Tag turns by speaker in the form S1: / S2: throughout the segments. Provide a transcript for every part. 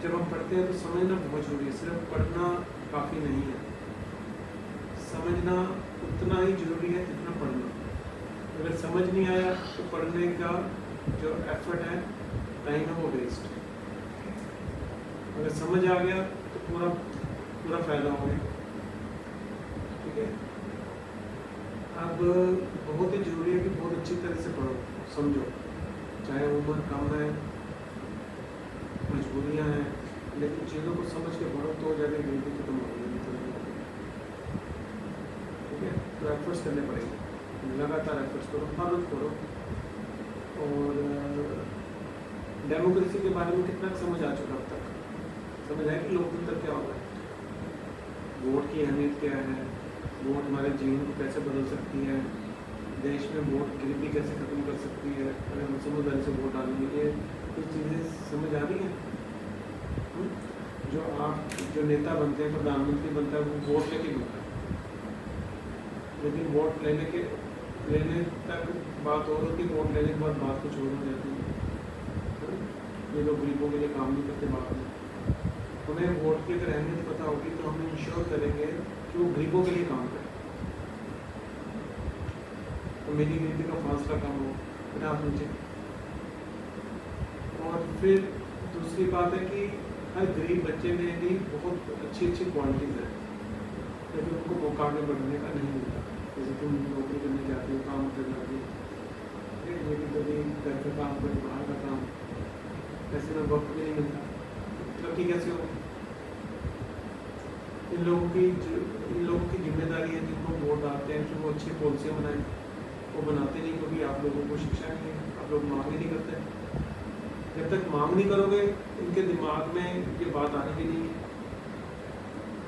S1: जब हम पढ़ते हैं तो समझना बहुत जरूरी है, सिर्फ पढ़ना काफ़ी नहीं है, समझना उतना ही जरूरी है जितना पढ़ना। अगर समझ नहीं आया तो पढ़ने का जो एफर्ट है, टाइम है, वो वेस्ट। अगर समझ आ गया तो पूरा पूरा फायदा हो गया। ठीक है, अब बहुत ही जरूरी है कि बहुत अच्छी तरह से पढ़ो, समझो, चाहे उम्र कम है, मजबूरियां हैं, लेकिन चीज़ों को समझ के पढ़ो तो जाके गरीबी खत्म हो गई। ठीक है, तो एफर्ट्स करने पड़ेंगे, लगातार एफर्ट्स करो, हर रोज पढ़ो। और डेमोक्रेसी के बारे में कितना समझ आ चुका अब तक? समझ आया कि लोकतंत्र क्या होता है, वोट की अहमियत क्या है, वोट हमारे जीवन को कैसे बदल सकती है, देश में वोट गरीबी कैसे खत्म कर सकती है अगर हम समझदारी से वोट डालेंगे। ये कुछ चीज़ें समझ आ रही हैं। जो आप जो नेता बनते हैं, प्रधानमंत्री बनता है, वो वोट लेके बनता है, लेकिन वोट लेने तक बात और होती है, वोट लेने के बाद बात कुछ और हो जाती है। ये लोग गरीबों के लिए काम नहीं करते बाद में। हमें वोट की अगर अहमियत पता होगी तो हम इंश्योर करेंगे कि वो गरीबों के लिए काम करें, तो मेरी गरीबी का फासला कम हो, फिर आप नीचे। और फिर दूसरी बात है कि हर गरीब बच्चे में भी बहुत अच्छी अच्छी क्वालिटीज़ हैं, लेकिन उनको मौका आगे बढ़ने का नहीं मिलता। जैसे तुम नौकरी करने जाते हो, काम करने जाते हो, लेकिन कभी घर का काम, कभी बाहर का काम, ऐसे में वक्त भी नहीं मिलता, तरक्की कैसे हो? इन लोगों की जिम्मेदारी है जिनको वोट डालते हैं कि वो अच्छी पॉलिसियाँ बनाएं। वो बनाते नहीं क्योंकि आप लोगों को शिक्षा नहीं है, आप लोग मांग ही नहीं करते। जब तक मांग नहीं करोगे, इनके दिमाग में ये बात आने की नहीं है।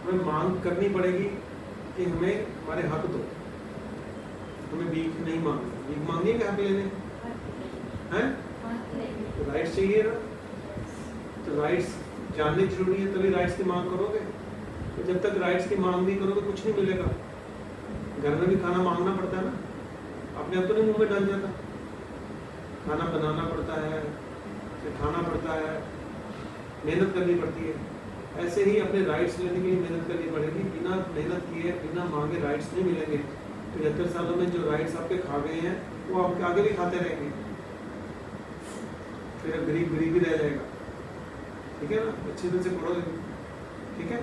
S1: हमें मांग करनी पड़ेगी कि हमें हमारे हक दो, हमें भीख नहीं मांगनी। भीख मांगनी है कि हक लेने हैं? तो राइट्स चाहिए ना, तो राइट्स जानने जरूरी है, तभी राइट्स की मांग करोगे। तो जब तक राइट्स की मांग नहीं करोगे कुछ नहीं मिलेगा। घर में भी खाना मांगना पड़ता है ना, अपने आप तो नहीं मुंह में डाल जाता, खाना बनाना पड़ता है, फिर खाना पड़ता है, मेहनत करनी पड़ती है। ऐसे ही अपने राइट्स लेने के लिए मेहनत करनी पड़ेगी। बिना मेहनत किए, बिना मांगे राइट्स नहीं मिलेंगे। 75 सालों में जो राइट्स आपके खा गए हैं वो आपके आगे भी खाते रहेंगे, फिर गरीब गरीब ही रह जाएगा। ठीक है ना, अच्छी तरह से पढ़ो। ठीक है।